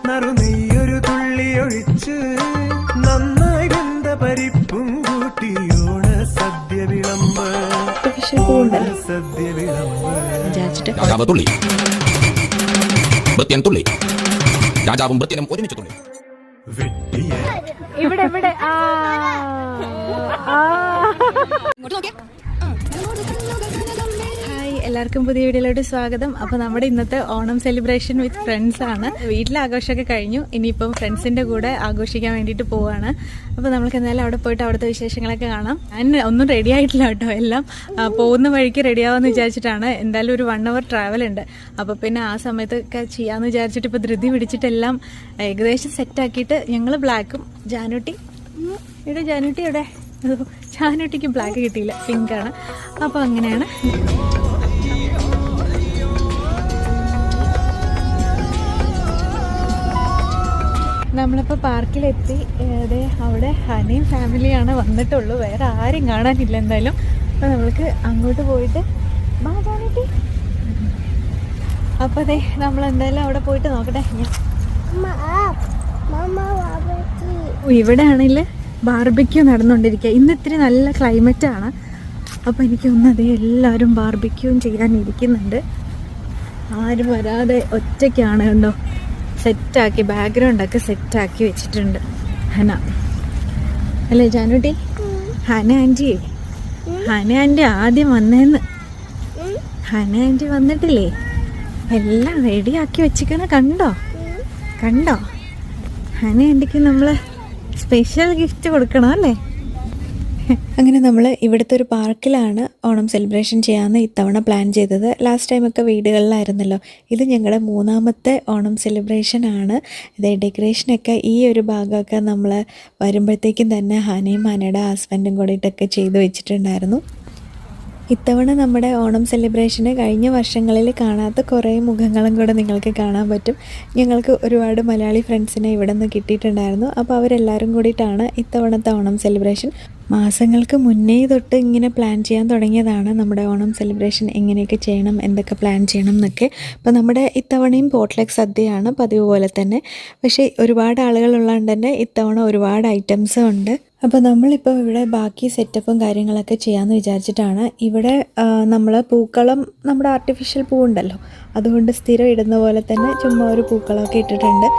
നറുനെയ്യൊരു തുള്ളി ഒഴിച്ച് നന്നായി വെന്ത പരിപ്പും കൂട്ടി ഓണ സദ്യ വിളമ്പ് സദ്യ വിളമ്പ് തുള്ളി ഭൃത്യൻ തുള്ളി രാജാവും ഭൃത്യനും ഒരുമിച്ച് തുള്ളി ഇവിടെ ഇവിടെ ഹായ്, എല്ലാവർക്കും പുതിയ വീഡിയോയിലോട്ട് സ്വാഗതം. അപ്പോൾ നമ്മുടെ ഇന്നത്തെ ഓണം സെലിബ്രേഷൻ വിത്ത് ഫ്രണ്ട്സ് ആണ്. വീട്ടിലെ ആഘോഷമൊക്കെ കഴിഞ്ഞു, ഇനിയിപ്പം ഫ്രണ്ട്സിൻ്റെ കൂടെ ആഘോഷിക്കാൻ വേണ്ടിയിട്ട് പോവാണ്. അപ്പോൾ നമുക്ക് എന്തായാലും അവിടെ പോയിട്ട് അവിടുത്തെ വിശേഷങ്ങളൊക്കെ കാണാം. ഞാൻ ഒന്നും റെഡി ആയിട്ടില്ല കേട്ടോ, എല്ലാം പോകുന്ന വഴിക്ക് റെഡിയാവാമെന്ന് വിചാരിച്ചിട്ടാണ്. എന്തായാലും ഒരു 1 hour ട്രാവൽ ഉണ്ട്. അപ്പോൾ പിന്നെ ആ സമയത്തൊക്കെ ചെയ്യാമെന്ന് വിചാരിച്ചിട്ട് ഇപ്പോൾ ധൃതി പിടിച്ചിട്ടെല്ലാം ഏകദേശം സെറ്റാക്കിയിട്ട് ഞങ്ങൾ ബ്ലാക്കും ജാനുട്ടി എവിടെ ജാനുട്ടിക്ക് ബ്ലാക്ക് കിട്ടിയില്ല, പിങ്കാണ്. അപ്പോൾ അങ്ങനെയാണ്. നമ്മളിപ്പോൾ പാർക്കിലെത്തി. അതെ, അവിടെ ഹനയും ഫാമിലിയാണ് വന്നിട്ടുള്ളൂ, വേറെ ആരും കാണാനില്ല എന്തായാലും. അപ്പോൾ നമ്മൾക്ക് അങ്ങോട്ട് പോയിട്ട് ജാനുട്ടി. അപ്പോൾ അതെ, നമ്മളെന്തായാലും അവിടെ പോയിട്ട് നോക്കട്ടെ. ഇവിടെ ആണെങ്കിൽ ബാർബിക്യൂ നടന്നുകൊണ്ടിരിക്കുക. ഇന്ന് ഇത്തിരി നല്ല ക്ലൈമറ്റാണ്. അപ്പോൾ എനിക്ക് തോന്നുന്നത് എല്ലാവരും ബാർബിക്യൂവും ചെയ്യാനിരിക്കുന്നുണ്ട്. ആരും വരാതെ ഒറ്റയ്ക്കാണ് കണ്ടോ, സെറ്റാക്കി ബാക്ക്ഗ്രൗണ്ടൊക്കെ സെറ്റാക്കി വെച്ചിട്ടുണ്ട് ഹന. അല്ലേ ജാനുട്ടി? ഹന ആൻറ്റി ആദ്യം വന്നേന്ന്. ഹന ആൻറ്റി വന്നിട്ടില്ലേ? എല്ലാം റെഡിയാക്കി വെച്ചിരിക്കണ കണ്ടോ? ഹന ആൻറ്റിക്ക് നമ്മൾ സ്പെഷ്യൽ ഗിഫ്റ്റ് കൊടുക്കണം അല്ലേ? അങ്ങനെ നമ്മൾ ഇവിടുത്തെ ഒരു പാർക്കിലാണ് ഓണം സെലിബ്രേഷൻ ചെയ്യാമെന്ന് ഇത്തവണ പ്ലാൻ ചെയ്തത്. ലാസ്റ്റ് ടൈമൊക്കെ വീടുകളിലായിരുന്നല്ലോ. ഇത് ഞങ്ങളുടെ 3ാമത്തെ ഓണം സെലിബ്രേഷൻ ആണ്. ഇത് ഡെക്കറേഷനൊക്കെ ഈ ഒരു ഭാഗമൊക്കെ നമ്മൾ വരുമ്പോഴത്തേക്കും തന്നെ ഹനയും ഹനയുടെ ഹസ്ബൻഡും കൂടിയിട്ടൊക്കെ ചെയ്ത് വെച്ചിട്ടുണ്ടായിരുന്നു. ഇത്തവണ നമ്മുടെ ഓണം സെലിബ്രേഷന് കഴിഞ്ഞ വർഷങ്ങളിൽ കാണാത്ത കുറേ മുഖങ്ങളും കൂടെ നിങ്ങൾക്ക് കാണാൻ പറ്റും. ഞങ്ങൾക്ക് ഒരുപാട് മലയാളി ഫ്രണ്ട്സിനെ ഇവിടെ നിന്ന് കിട്ടിയിട്ടുണ്ടായിരുന്നു. അപ്പോൾ അവരെല്ലാവരും കൂടിയിട്ടാണ് ഇത്തവണത്തെ ഓണം സെലിബ്രേഷൻ. മാസങ്ങൾക്ക് മുന്നേ തൊട്ട് ഇങ്ങനെ പ്ലാൻ ചെയ്യാൻ തുടങ്ങിയതാണ് നമ്മുടെ ഓണം സെലിബ്രേഷൻ, എങ്ങനെയൊക്കെ ചെയ്യണം, എന്തൊക്കെ പ്ലാൻ ചെയ്യണം എന്നൊക്കെ. അപ്പോൾ നമ്മുടെ ഇത്തവണയും പോട്ട്ലക്ക് സദ്യയാണ് പതിവ് പോലെ തന്നെ. പക്ഷേ ഒരുപാട് ആളുകളുള്ളതുകൊണ്ട് തന്നെ ഇത്തവണ ഒരുപാട് ഐറ്റംസും ഉണ്ട്. അപ്പോൾ നമ്മളിപ്പോൾ ഇവിടെ ബാക്കി സെറ്റപ്പും കാര്യങ്ങളൊക്കെ ചെയ്യാമെന്ന് വിചാരിച്ചിട്ടാണ്. ഇവിടെ നമ്മൾ പൂക്കളം, നമ്മുടെ ആർട്ടിഫിഷ്യൽ പൂവുണ്ടല്ലോ, അതുകൊണ്ട് സ്ഥിരം ഇടുന്ന പോലെ തന്നെ ചുമ്മാ ഒരു പൂക്കളമൊക്കെ ഇട്ടിട്ടുണ്ട്.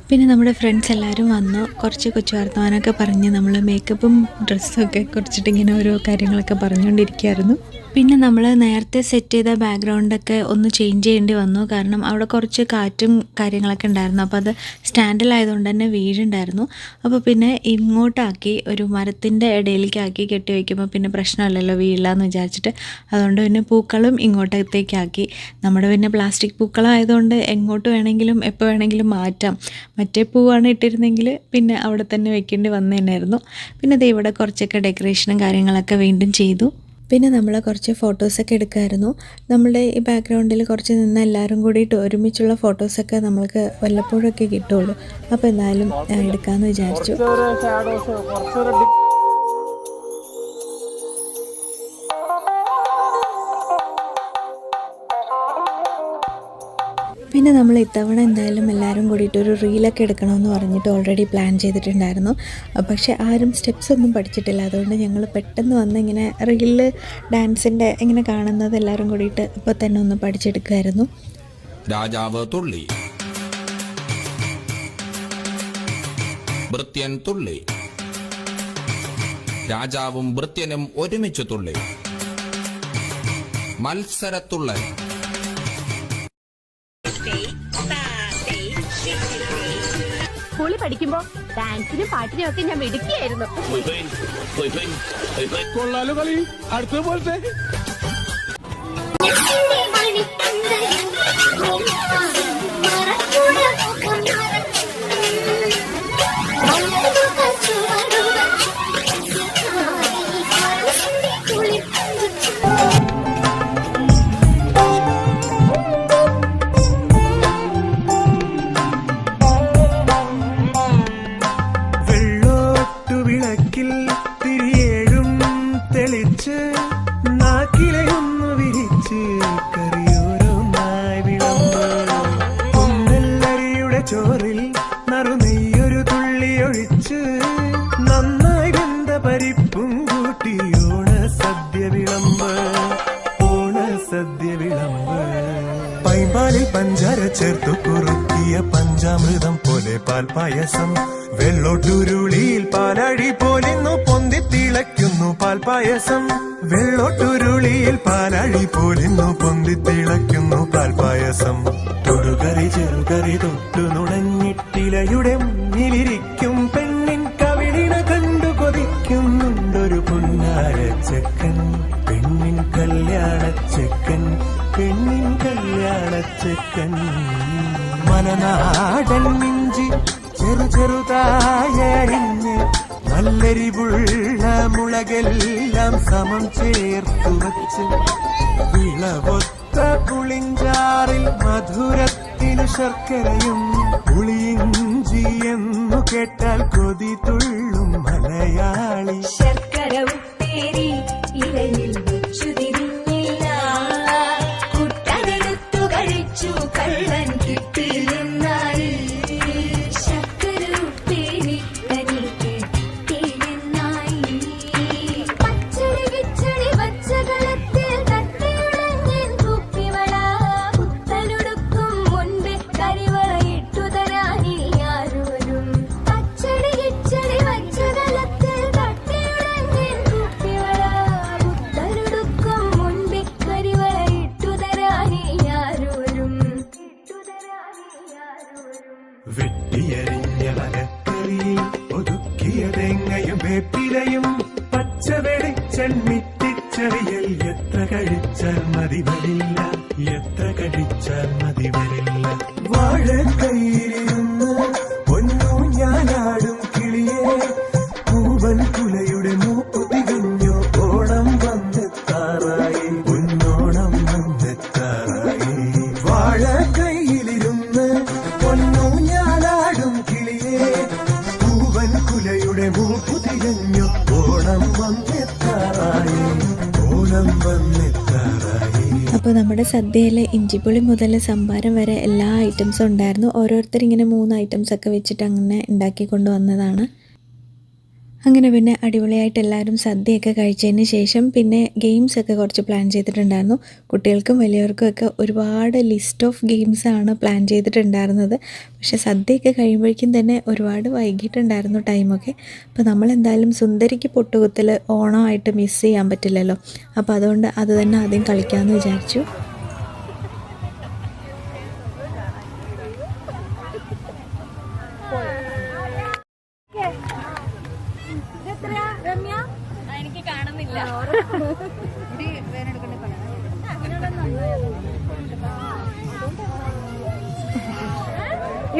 പിന്നെ നമ്മുടെ ഫ്രണ്ട്സ് എല്ലാവരും വന്നു, കുറച്ച് കൊച്ചു വർത്തമാനമൊക്കെ പറഞ്ഞ് നമ്മൾ മേക്കപ്പും ഡ്രസ്സൊക്കെ കുറിച്ചിട്ട് ഇങ്ങനെ ഓരോ കാര്യങ്ങളൊക്കെ പറഞ്ഞുകൊണ്ടിരിക്കുകയായിരുന്നു. പിന്നെ നമ്മൾ നേരത്തെ സെറ്റ് ചെയ്ത ബാക്ക്ഗ്രൗണ്ടൊക്കെ ഒന്ന് ചേഞ്ച് ചെയ്യേണ്ടി വന്നു, കാരണം അവിടെ കുറച്ച് കാറ്റും കാര്യങ്ങളൊക്കെ ഉണ്ടായിരുന്നു. അപ്പോൾ അത് സ്റ്റാൻഡിലായതുകൊണ്ട് തന്നെ വീഴുണ്ടായിരുന്നു. അപ്പോൾ പിന്നെ ഇങ്ങോട്ടാക്കി, ഒരു മരത്തിൻ്റെ ഇടയിലേക്കാക്കി കെട്ടി വയ്ക്കുമ്പോൾ പിന്നെ പ്രശ്നമല്ലല്ലോ, വീഴില്ല എന്ന് വിചാരിച്ചിട്ട്. അതുകൊണ്ട് പിന്നെ പൂക്കളും ഇങ്ങോട്ടത്തേക്കാക്കി. നമ്മുടെ പിന്നെ പ്ലാസ്റ്റിക് പൂക്കളായതുകൊണ്ട് എങ്ങോട്ട് വേണമെങ്കിലും എപ്പോൾ വേണമെങ്കിലും മാറ്റാം. മറ്റേ പൂവാണ് ഇട്ടിരുന്നെങ്കിൽ പിന്നെ അവിടെ തന്നെ വെക്കേണ്ടി വന്നതന്നെയായിരുന്നു. പിന്നെ ദേ ഇവിടെ കുറച്ചൊക്കെ ഡെക്കറേഷനും കാര്യങ്ങളൊക്കെ വീണ്ടും ചെയ്തു. പിന്നെ നമ്മൾ കുറച്ച് ഫോട്ടോസൊക്കെ എടുക്കുമായിരുന്നു. നമ്മളുടെ ഈ ബാക്ക്ഗ്രൗണ്ടിൽ കുറച്ച് നിന്ന് എല്ലാവരും കൂടിയിട്ട് ഒരുമിച്ചുള്ള ഫോട്ടോസൊക്കെ നമ്മൾക്ക് വല്ലപ്പോഴൊക്കെ കിട്ടുള്ളൂ. അപ്പോൾ എന്തായാലും എടുക്കാമെന്ന് വിചാരിച്ചു. പിന്നെ നമ്മൾ ഇത്തവണ എന്തായാലും എല്ലാവരും കൂടിയിട്ട് ഒരു റീലൊക്കെ എടുക്കണമെന്ന് പറഞ്ഞിട്ട് ഓൾറെഡി പ്ലാൻ ചെയ്തിട്ടുണ്ടായിരുന്നു. പക്ഷേ ആരും സ്റ്റെപ്സ് ഒന്നും പഠിച്ചിട്ടില്ല. അതുകൊണ്ട് ഞങ്ങൾ പെട്ടെന്ന് വന്ന് ഇങ്ങനെ റീലിൽ ഡാൻസിൻ്റെ ഇങ്ങനെ കാണുന്നത് എല്ലാവരും കൂടിയിട്ട് ഇപ്പോൾ തന്നെ ഒന്ന് പഠിച്ചെടുക്കുമായിരുന്നു. രാജാവ് തുള്ളി, ഭൃത്യൻ തുള്ളി, രാജാവും ഭൃത്യനും ഒരുമിച്ച് തുള്ളി, മത്സരത്തുള്ളൽ. സ്കൂളിൽ പഠിക്കുമ്പോ ഡാൻസിനും പാട്ടിനും ഒക്കെ ഞാൻ മിടുക്കിയായിരുന്നു. കൊള്ളാലോ കളി, അടുത്ത പോലത്തെ മണി ചോറിൽ നറുനെയ്യൊരു തുള്ളി ഒഴിച്ച് നന്നായി വെന്ത പരിപ്പും കൂട്ടി ഓണസദ്യ വിളമ്പ് ഓണസദ്യ വിളമ്പ്. പൈമ്പാലിൽ പഞ്ചാര ചേർത്തു കുറുക്കിയ പഞ്ചാമൃതം പോലെ പാൽപായസം. വെള്ളോട്ടുരുളിയിൽ പാലഴി പോലിന്നു പൊന്തി തിളയ്ക്കുന്നു പാൽപായസം. വെള്ളോട്ടുരുളിയിൽ പാലഴി പോലിന്നു പൊന്തി തിളയ്ക്കുന്നു പാൽപായസം. തൊടുകറി ചെറുകറി തൊട്ടു നുണഞ്ഞിട്ടിലയുടെ മുന്നിലിരിക്കും പെണ്ണിൻ കവിളിണ കണ്ടു കൊതിക്കുന്നുണ്ടൊരു പുന്നാര ചെക്കൻ. പെണ്ണിൻ കല്യാണച്ചെക്കൻ, പെണ്ണിൻ കല്യാണച്ചെക്കൻ. മലനാടൻ മിഞ്ചി ചെറുതായരിഞ്ഞ് നല്ലെരിവുള്ള മുളകെല്ലാം സമം ചേർത്തു വച്ച് വിളവൊത്ത പുളിഞ്ചാറിൽ മധുരത്തിനു ശർക്കരയും പുളിയിഞ്ചി എന്നു കേട്ടാൽ കൊതി തുള്ളും മലയാളി. ശർക്കര ഉപ്പേരി ഇലയിൽ വെച്ചു തിരിഞ്ഞില്ല, കുട്ടനെടുത്തു കഴിച്ചു കള്ളൻ കിട്ടില്ലെന്നായി. ശർക്കര ഉപ്പേരി തനിക്ക് കിട്ടില്ലെന്നായി. പച്ചടി കിച്ചടി പച്ചകളത്തിൽ തട്ടിയുടഞ്ഞൻ കുപ്പിവള, പുത്തനുടുക്കും മുൻപേ കരിവളയിട്ടു തരാനി ആരോരും. പച്ചടി കിച്ചടി പച്ചകളത്തിൽ തട്ടിയുടഞ്ഞൻ കുപ്പിവള, പുത്തനുടുക്കും മുൻപേ കരിവളയിട്ടു തരാനി ആരോരും. വെട്ടിയരിഞ്ഞ വലക്കറിയിൽ ഒതുക്കിയ തേങ്ങയും വേപ്പിലയും പച്ച വെളിച്ചെണ്ണിട്ടിച്ചറിയൽ എത്ര കഴിച്ചാൽ മതി വരില്ല, എത്ര കഴിച്ചാൽ മതി വരില്ല. വാഴക്കൈയിലിരുന്ന് പൊന്നു ഞാനാടും കിളിയെ, പൂവൻ കുലയുടെ മൂപ്പു തികഞ്ഞു ഓണം വന്നെത്താറായി, പൊന്നോണം വന്നെത്താറായി. വാഴക്കൈയിലിരുന്ന് പൊന്നു ഞാനാടും കിളിയെ, പൂവൻ കുലയുടെ മൂപ്പു തികഞ്ഞു ഓണം വന്നെത്താറായി, ഓണം വന്നെത്താറായി. അപ്പോൾ നമ്മുടെ സദ്യയിൽ ഇഞ്ചിപ്പുളി മുതൽ സംഭാരം വരെ എല്ലാ ഐറ്റംസും ഉണ്ടായിരുന്നു. ഓരോരുത്തരിങ്ങനെ 3 ഐറ്റംസൊക്കെ വെച്ചിട്ട് അങ്ങനെ ഉണ്ടാക്കി കൊണ്ടുവന്നതാണ്. അങ്ങനെ പിന്നെ അടിപൊളിയായിട്ട് എല്ലാവരും സദ്യയൊക്കെ കഴിച്ചതിന് ശേഷം പിന്നെ ഗെയിംസൊക്കെ കുറച്ച് പ്ലാൻ ചെയ്തിട്ടുണ്ടായിരുന്നു. കുട്ടികൾക്കും വലിയവർക്കും ഒക്കെ ഒരുപാട് ലിസ്റ്റ് ഓഫ് ഗെയിംസാണ് പ്ലാൻ ചെയ്തിട്ടുണ്ടായിരുന്നത്. പക്ഷേ സദ്യയൊക്കെ കഴിയുമ്പോഴേക്കും തന്നെ ഒരുപാട് വൈകിട്ടുണ്ടായിരുന്നു ടൈമൊക്കെ. അപ്പോൾ നമ്മളെന്തായാലും സുന്ദരിക്ക് പൊട്ടുകുത്തൽ ഓണമായിട്ട് മിസ് ചെയ്യാൻ പറ്റില്ലല്ലോ. അപ്പോൾ അതുകൊണ്ട് അത് തന്നെ ആദ്യം കളിക്കാമെന്ന് വിചാരിച്ചു. എനിക്ക് കാണുന്നില്ല.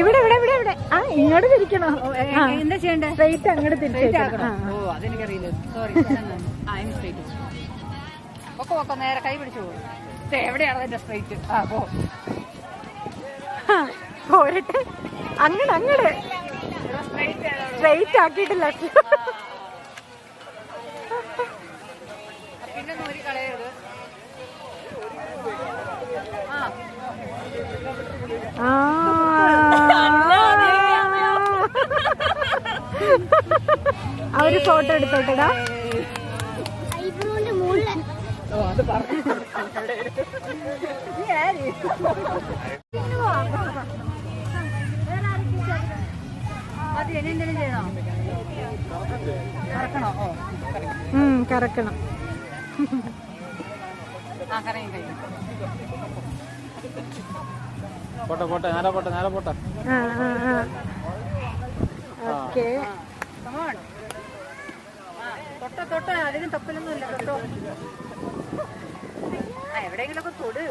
ഇവിടെ ഇവിടെ ഇവിടെ ഇവിടെ ആ ഇങ്ങോട്ട് തിരിക്കണോ? എന്താ ചെയ്യണ്ടേ? സ്ട്രൈറ്റ് അങ്ങോട്ട് തിരിച്ചു. ഓ അതെനിക്കറിയില്ല, സോറി. ഒക്കെ നേരെ കൈ പിടിച്ചു പോകും. എവിടെയാണ് എന്റെ സ്ട്രൈറ്റ്? ആ പോ പോരട്ടെ. അങ്ങട് അങ്ങട് സ്ട്രൈറ്റ് ആക്കിയിട്ടില്ല. പിന്നെ നൂരി കളയരുത്. അവര് ഫോട്ടോ എടുത്തോട്ടടാ. അത് ഇനി എന്തെങ്കിലും ചെയ്യണോ? കറക്കണോ? കറക്കണം. ആ കറയും കഴിയും. പോട്ടെ പോട്ടെ, നേരെ പോട്ടെ, നേരെ പോട്ടെ. ഓക്കെ. തൊട്ടോ അതിനും തപ്പലൊന്നുമില്ല. തൊട്ടോ എവിടെയെങ്കിലൊക്കെ തൊട്.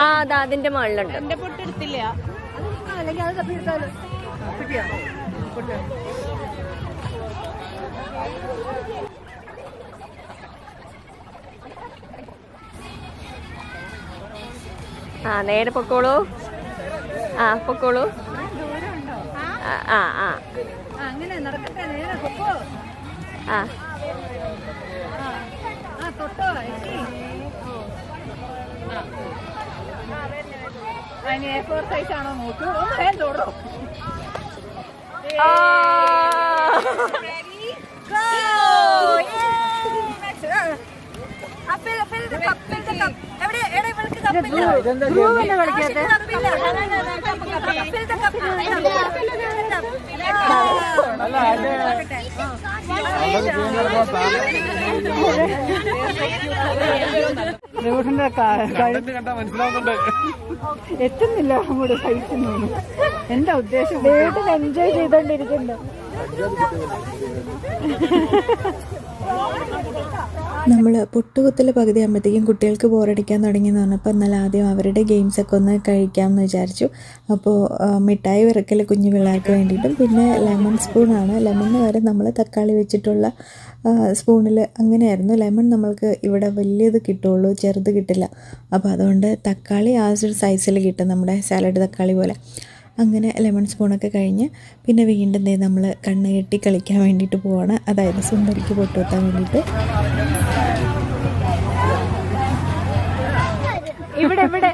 അതാ അതിന്റെ മുകളിലുണ്ട്. എന്റെ പൊട്ടെടുത്തില്ല. അല്ലെങ്കിൽ അത് തപ്പിയെടുത്താലോ. കിട്ടിയോ? പൊട്ട് നേരെ പൊക്കോളൂ. ആ പൊക്കോളൂ. ആ ആ അങ്ങനെ നടക്കട്ടെ, നേരെ പൊക്കോ. ആ ആ തൊട്ടോ ചേച്ചി. അതിന് A4 സൈസ് ആണോ നോക്കൂ. ഒന്ന് വേഗം തൊടോ. എത്തുന്നില്ല അങ്ങോട്ട് കഴിക്കുന്നു. എന്താ ഉദ്ദേശം? വീട്ടിൽ എൻജോയ് ചെയ്തോണ്ടിരിക്കണ്ടോ? നമ്മൾ പൊട്ടുകുത്തൽ പകുതി ആകുമ്പോഴത്തേക്കും കുട്ടികൾക്ക് ബോറടിക്കാൻ തുടങ്ങിയെന്ന് പറഞ്ഞപ്പോൾ എന്നാൽ ആദ്യം അവരുടെ ഗെയിംസൊക്കെ ഒന്ന് കഴിക്കാമെന്ന് വിചാരിച്ചു. അപ്പോൾ മിഠായി വിറക്കൽ കുഞ്ഞു പിള്ളേർക്ക് വേണ്ടിയിട്ടും പിന്നെ ലെമൺ സ്പൂണാണ്. ലെമണിന് വരെ നമ്മൾ തക്കാളി വെച്ചിട്ടുള്ള സ്പൂണിൽ അങ്ങനെയായിരുന്നു. ലെമൺ നമ്മൾക്ക് ഇവിടെ വലിയത് കിട്ടുള്ളൂ, ചെറുത് കിട്ടില്ല. അപ്പോൾ അതുകൊണ്ട് തക്കാളി ആ ഒരു സൈസിൽ കിട്ടും, നമ്മുടെ സാലഡ് തക്കാളി പോലെ. അങ്ങനെ ലെമൺ സ്പൂണൊക്കെ കഴിഞ്ഞ് പിന്നെ വീണ്ടും നമ്മൾ കണ്ണ് കെട്ടി കളിക്കാൻ വേണ്ടിയിട്ട് പോവാണ്. അതായത് സുന്ദരിക്ക് പൊട്ടുകുത്താൻ വേണ്ടിയിട്ട്. ഇവിടെ ഇവിടെ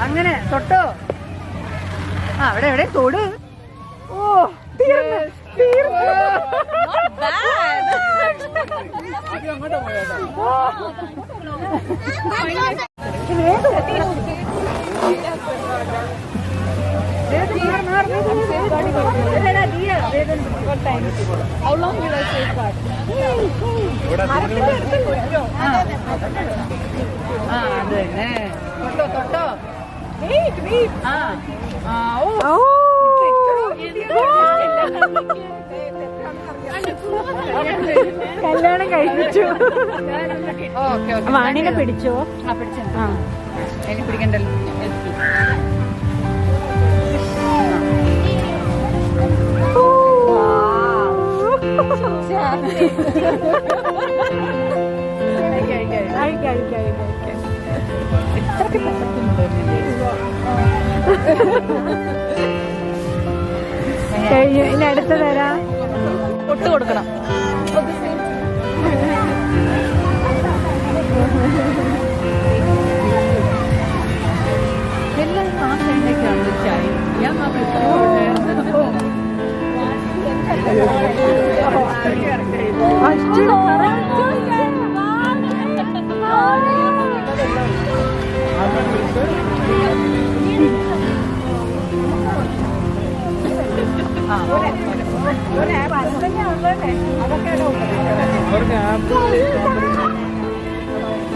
അങ്ങനെ തൊട്ടോ. അവിടെ എവിടെ തൊട്. ഓ തീർന്നു. തൊട്ടോ. കല്യാണം കഴിപ്പിച്ചു. വാണിനെ പിടിച്ചോ? പിടിച്ചു. എനിക്ക് പിടിക്കണ്ടല്ലോ. കഴിഞ്ഞു. ഇനി അടുത്ത തരാം. ഒട്ട് കൊടുക്കണം. എല്ലാം ആ സൈഡിലേക്കാണ് ചായ. ഞാൻ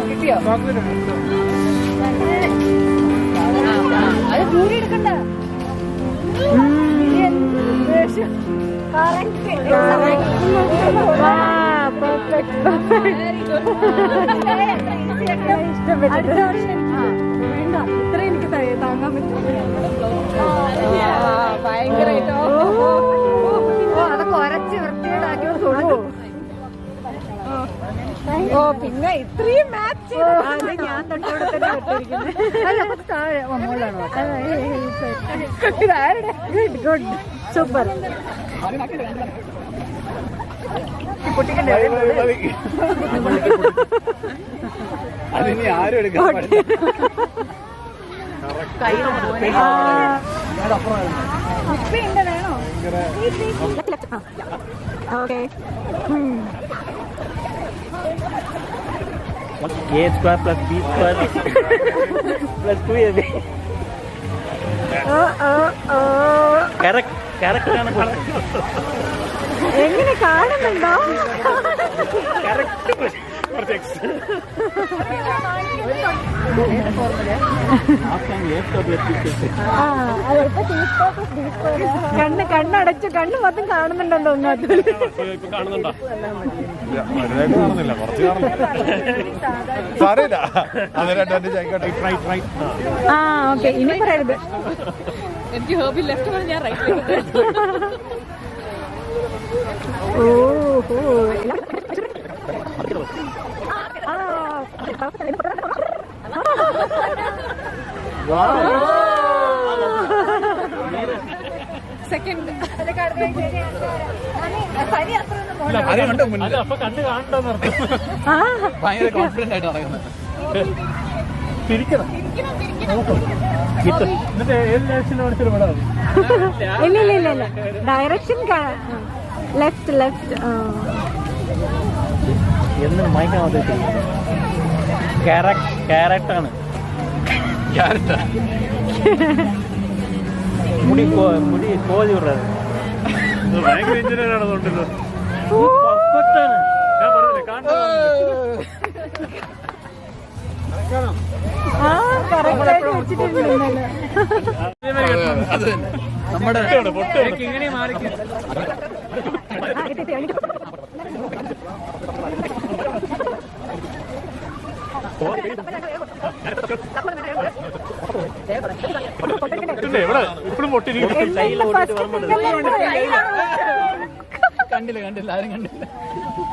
കിട്ടിയോ? അത് ദൂരെ എടുക്കണ്ട. ഇത്ര എനിക്ക് താങ്ങാൻ പറ്റും. ഭയങ്കരമായിട്ടോ അതൊക്കെ ഒരച്ച് വൃത്തിയോടാക്കി കൊടുക്കും. ഓ പിന്നെ ഇത്രയും മാച്ച് ഞാൻ തൊട്ടോടെ തന്നെ വിട്ടിരിക്കുന്നത്. താഴെ മോളാണോ? Good good super. പൊട്ടിക്കണ്ടേ? അതിനി ആരും എടുക്കാൻ വേണോ? Okay. A square plus B square plus 2AB. Correct ആണ്. എങ്ങനെ കാണുന്നുണ്ടോ? കണ്ണടച്ചു. കണ്ണ് മൊത്തം കാണുന്നുണ്ടോ? കാണുന്നുണ്ടോ? ആ ഓക്കെ. ഇനി പറയരുത്. എനിക്ക് ഹേബി ലെഫ്റ്റ് പറഞ്ഞ ഞാൻ റൈറ്റ്. സെക്കൻഡ് അപ്പൊ കണ്ട് കാണണ്ടെന്ന് ഭയങ്കര കോൺഫിഡന്റ് ആയിട്ട് നടക്കുന്നത്. തിരിക്കണം. എന്നിട്ട് ഏത് ഡയറക്ഷനിൽ പഠിച്ചൊരു പടം ഇല്ല ഡയറക്ഷൻ ലെഫ്റ്റ് എന്നും മയക്കാൻ ക്യാരക്ടറാണ്. മുടി കോതി വിടുന്നത് ഭയങ്കര എഞ്ചിനീയറാണ്. അതുകൊണ്ടല്ലോ പെർഫെക്റ്റാണ്. ഞാൻ പറഞ്ഞില്ലേ കാണണം. അത് നമ്മുടെ ഇങ്ങനെ മാറി എവിടെ ഇപ്പോഴും പൊട്ടിരിക്കും. കണ്ടില്ല ആരും കണ്ടില്ല.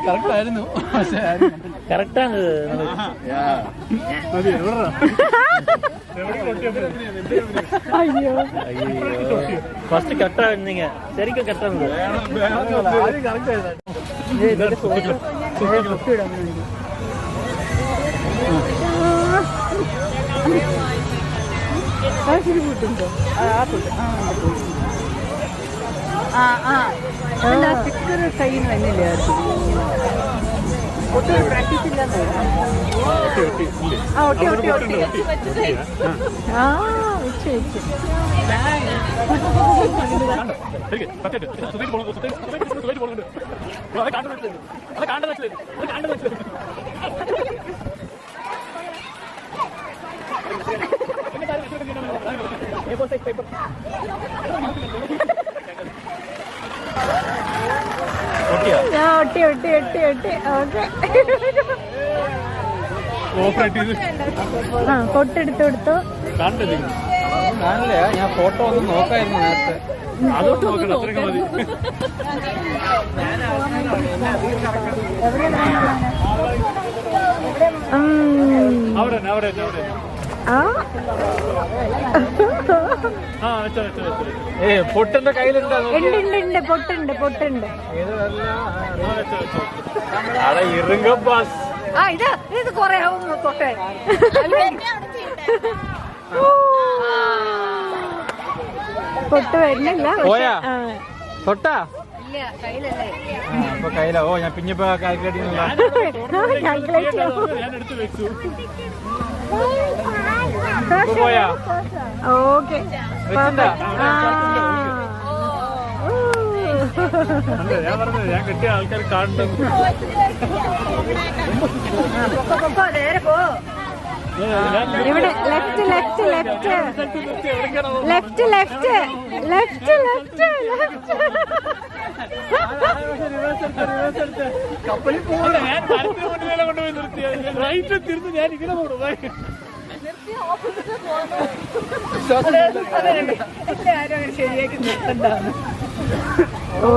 കറക്റ്റ് ആയിരുന്നു. കറക്റ്റാണ്. അയ്യോ ഫസ്റ്റ് കട്ടായിരുന്നെങ്ക ശരിക്കും കട്ടാണ്. സ്റ്റിക്കർ കയ്യിൽ വന്നില്ല. പ്രാക്ടീസ് ഇല്ലെന്ന് കൊട്ടെടുത്ത് കൊടുത്തു. കാണില്ല. ഞാൻ ഫോട്ടോ ഒന്ന് നോക്കായിരുന്നു നേരത്തെ. അതൊന്നും നോക്കണം. അത്രയൊക്കെ മതി. അവിടെ പൊട്ടന്റെ കയ്യിലുണ്ട്. പൊട്ടുണ്ട്. ഇത് കൊറേ ആവുന്നു തൊട്ടേ. പൊട്ട് വരുന്നില്ല. തൊട്ടാ കയ്യിലല്ലേ? കയ്യിലാ. ഓ ഞാൻ പിന്നെ കാൽക്കുലേറ്റ് പോയാ. ഓക്കെ ഞാൻ പറഞ്ഞത് ഞാൻ കിട്ടിയ ആൾക്കാർ കാണുന്നത്. ഇവിടെ ലെഫ്റ്റ് കപ്പലിൽ പോകുന്ന ഞാൻ കൊണ്ടുപോയി നിർത്തിയ റൈറ്റ് തിരിഞ്ഞ് ഞാൻ ഇങ്ങനെ പോകും. ശരിയാക്കി നിർത്തണ്ടാണ്. ഓ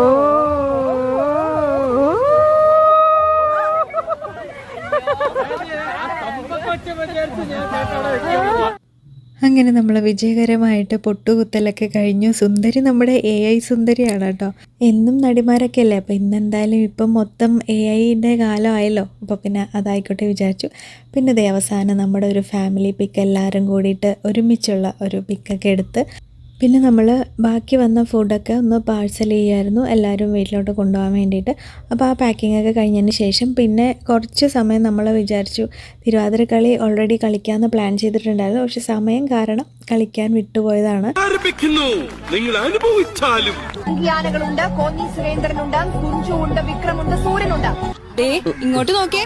അങ്ങനെ നമ്മൾ വിജയകരമായിട്ട് പൊട്ടുകുത്തലൊക്കെ കഴിഞ്ഞു. സുന്ദരി നമ്മുടെ AI സുന്ദരിയാണ് കേട്ടോ. എന്നും നടിമാരൊക്കെ അല്ലേ, അപ്പോൾ ഇന്നെന്തായാലും ഇപ്പം മൊത്തം AI-ൻ്റെ കാലമായല്ലോ. അപ്പോൾ പിന്നെ അതായിക്കോട്ടെ വിചാരിച്ചു. പിന്നെ ദേ അവസാനം നമ്മുടെ ഒരു ഫാമിലി പിക്ക് എല്ലാവരും കൂടിയിട്ട് ഒരുമിച്ചുള്ള ഒരു പിക്കൊക്കെ എടുത്ത് പിന്നെ നമ്മൾ ബാക്കി വന്ന ഫുഡൊക്കെ ഒന്ന് പാഴ്സൽ ചെയ്യുമായിരുന്നു എല്ലാവരും വീട്ടിലോട്ട് കൊണ്ടുപോകാൻ വേണ്ടിയിട്ട്. അപ്പോൾ ആ പാക്കിംഗ് ഒക്കെ കഴിഞ്ഞതിന് ശേഷം പിന്നെ കുറച്ച് സമയം നമ്മൾ വിചാരിച്ചു തിരുവാതിരക്കളി ഓൾറെഡി കളിക്കാമെന്ന് പ്ലാൻ ചെയ്തിട്ടുണ്ടായിരുന്നു. പക്ഷെ സമയം കാരണം കളിക്കാൻ വിട്ടുപോയതാണ്. നിങ്ങൾ അനുഭവിച്ചാലും യാനകളുണ്ട്, കോന്നി സുരേന്ദ്രനുണ്ട്, കുഞ്ചു ഉണ്ട്, വിക്രമുണ്ട്, സൂര്യനുണ്ട്. ഇങ്ങോട്ട് നോക്കേ.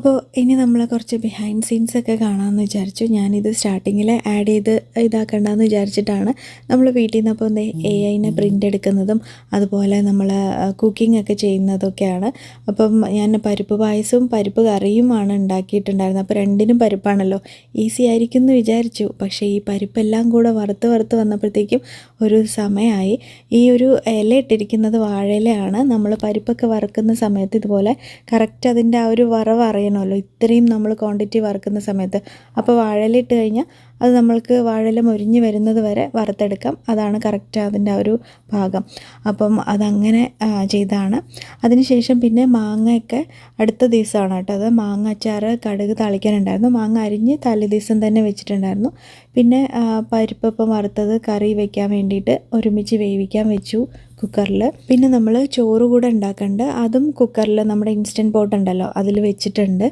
അപ്പോൾ ഇനി നമ്മൾ കുറച്ച് ബിഹൈൻഡ് സീൻസൊക്കെ കാണാമെന്ന് വിചാരിച്ചു. ഞാനിത് സ്റ്റാർട്ടിങ്ങിൽ ആഡ് ചെയ്ത് ഇതാക്കണ്ടെന്ന് വിചാരിച്ചിട്ടാണ് നമ്മൾ വീട്ടിൽ നിന്ന് അപ്പോൾ AI-നെ പ്രിൻ്റ് എടുക്കുന്നതും അതുപോലെ നമ്മൾ കുക്കിംഗ് ഒക്കെ ചെയ്യുന്നതൊക്കെയാണ്. അപ്പം ഞാൻ പരിപ്പ് പായസവും പരിപ്പ് കറിയുമാണ് ഉണ്ടാക്കിയിട്ടുണ്ടായിരുന്നത്. അപ്പോൾ രണ്ടിനും പരിപ്പാണല്ലോ, ഈസി ആയിരിക്കും എന്ന് വിചാരിച്ചു. പക്ഷേ ഈ പരിപ്പെല്ലാം കൂടെ വറുത്ത് വന്നപ്പോഴത്തേക്കും ഒരു സമയമായി. ഈ ഒരു ഇല ഇട്ടിരിക്കുന്നത് വാഴയിലയാണ്. നമ്മൾ പരിപ്പൊക്കെ വറുക്കുന്ന സമയത്ത് ഇതുപോലെ കറക്റ്റ് അതിൻ്റെ ആ ഒരു വറവ് അറിയണമല്ലോ, ഇത്രയും നമ്മൾ ക്വാണ്ടിറ്റി വറുക്കുന്ന സമയത്ത്. അപ്പോൾ വാഴയില ഇട്ട് കഴിഞ്ഞാൽ അത് നമ്മൾക്ക് വാഴയില മൊരിഞ്ഞ് വരുന്നത് വരെ വറുത്തെടുക്കാം. അതാണ് കറക്റ്റ് അതിൻ്റെ ആ ഒരു പാകം. അപ്പം അതങ്ങനെ ചെയ്താണ്. അതിനുശേഷം പിന്നെ മാങ്ങയൊക്കെ അടുത്ത ദിവസമാണ് കേട്ടോ. അത് മാങ്ങ അച്ചാറ് കടുക് താളിക്കാനുണ്ടായിരുന്നു. മാങ്ങ അരിഞ്ഞ് തലേ ദിവസം തന്നെ വെച്ചിട്ടുണ്ടായിരുന്നു. പിന്നെ പരിപ്പം വറുത്തത് കറി വയ്ക്കാൻ വേണ്ടിയിട്ട് ഒരുമിച്ച് വേവിക്കാൻ വെച്ചു കുക്കറിൽ. പിന്നെ നമ്മൾ ചോറ് കൂടെ ഉണ്ടാക്കുന്നുണ്ട്. അതും കുക്കറിൽ നമ്മുടെ ഇൻസ്റ്റൻറ്റ് പോട്ട് ഉണ്ടല്ലോ അതിൽ വെച്ചിട്ടുണ്ട്.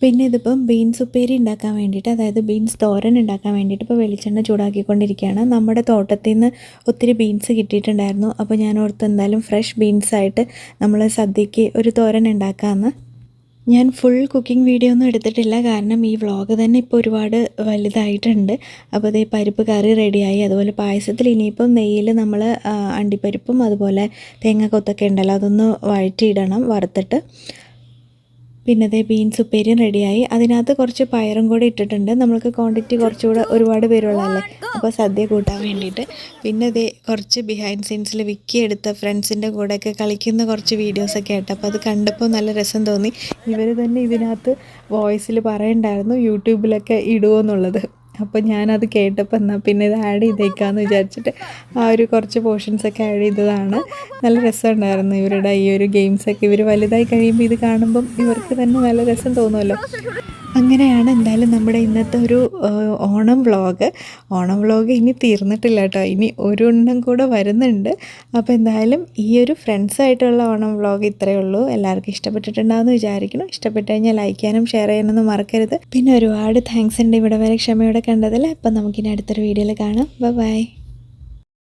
പിന്നെ ഇതിപ്പം ബീൻസ് ഉപ്പേരി ഉണ്ടാക്കാൻ വേണ്ടിയിട്ട്, അതായത് ബീൻസ് തോരൻ ഉണ്ടാക്കാൻ വേണ്ടിയിട്ട് ഇപ്പോൾ വെളിച്ചെണ്ണ ചൂടാക്കിക്കൊണ്ടിരിക്കുകയാണ്. നമ്മുടെ തോട്ടത്തിൽ നിന്ന് ഒത്തിരി ബീൻസ് കിട്ടിയിട്ടുണ്ടായിരുന്നു. അപ്പോൾ ഞാൻ ഓർത്ത് എന്തായാലും ഫ്രഷ് ബീൻസായിട്ട് നമ്മൾ സദ്യക്ക് ഒരു തോരൻ ഉണ്ടാക്കാമെന്ന്. ഞാൻ ഫുൾ കുക്കിംഗ് വീഡിയോ ഒന്നും എടുത്തിട്ടില്ല, കാരണം ഈ വ്ളോഗ് തന്നെ ഇപ്പോൾ ഒരുപാട് വലുതായിട്ടുണ്ട്. അപ്പോൾ അതേ പരിപ്പ് കറി റെഡിയായി. അതുപോലെ പായസത്തിൽ ഇനിയിപ്പം നെയ്യിൽ നമ്മൾ അണ്ടിപ്പരിപ്പും അതുപോലെ തേങ്ങാക്കൊത്തൊക്കെ ഉണ്ടല്ലോ അതൊന്ന് വഴറ്റിയിടണം വറുത്തിട്ട്. പിന്നെ അതേ ബീൻസ് ഉപ്പേരിയും റെഡിയായി. അതിനകത്ത് കുറച്ച് പയറും കൂടി ഇട്ടിട്ടുണ്ട്. നമ്മൾക്ക് ക്വാണ്ടിറ്റി കുറച്ചുകൂടെ ഒരുപാട് പേരുള്ളതല്ലേ, അപ്പോൾ സദ്യ കൂട്ടാൻ വേണ്ടിയിട്ട്. പിന്നെ അതേ കുറച്ച് ബിഹൈൻഡ് സീൻസിൽ വിക്കി എടുത്ത ഫ്രണ്ട്സിൻ്റെ കൂടെയൊക്കെ കളിക്കുന്ന കുറച്ച് വീഡിയോസൊക്കെ ആയിട്ട്. അപ്പോൾ അത് കണ്ടപ്പോൾ നല്ല രസം തോന്നി. ഇവർ തന്നെ ഇതിനകത്ത് വോയിസിൽ പറയണ്ടായിരുന്നു യൂട്യൂബിലൊക്കെ ഇടുമോ എന്നുള്ളത്. അപ്പോൾ ഞാനത് കേട്ടപ്പോൾ എന്നാൽ പിന്നെ ഇത് ആഡ് ചെയ്തേക്കാമെന്ന് വിചാരിച്ചിട്ട് ആ ഒരു കുറച്ച് പോർഷൻസൊക്കെ ആഡ് ചെയ്തതാണ്. നല്ല രസമുണ്ടായിരുന്നു ഇവരുടെ ഈ ഒരു ഗെയിംസൊക്കെ. ഇവർ വലുതായി കഴിയുമ്പോൾ ഇത് കാണുമ്പം ഇവർക്ക് തന്നെ നല്ല രസം തോന്നുമല്ലോ. അങ്ങനെയാണ് എന്തായാലും നമ്മുടെ ഇന്നത്തെ ഒരു ഓണം വ്ളോഗ് ഇനി തീർന്നിട്ടില്ല കേട്ടോ. ഇനി ഒരു എണ്ണം കൂടെ വരുന്നുണ്ട്. അപ്പോൾ എന്തായാലും ഈ ഒരു ഫ്രണ്ട്സായിട്ടുള്ള ഓണം വ്ളോഗ് ഇത്രയേ ഉള്ളൂ. എല്ലാവർക്കും ഇഷ്ടപ്പെട്ടിട്ടുണ്ടാകുമെന്ന് വിചാരിക്കണം. ഇഷ്ടപ്പെട്ട് കഴിഞ്ഞാൽ ലൈക്ക് ചെയ്യാനും ഷെയർ ചെയ്യാനൊന്നും മറക്കരുത്. പിന്നെ ഒരുപാട് താങ്ക്സ് ഉണ്ട് ഇവിടെ വരെ ക്ഷമയോടെ കണ്ടതിൽ. അപ്പം നമുക്കിനി അടുത്തൊരു വീഡിയോയിൽ കാണാം. ബൈ.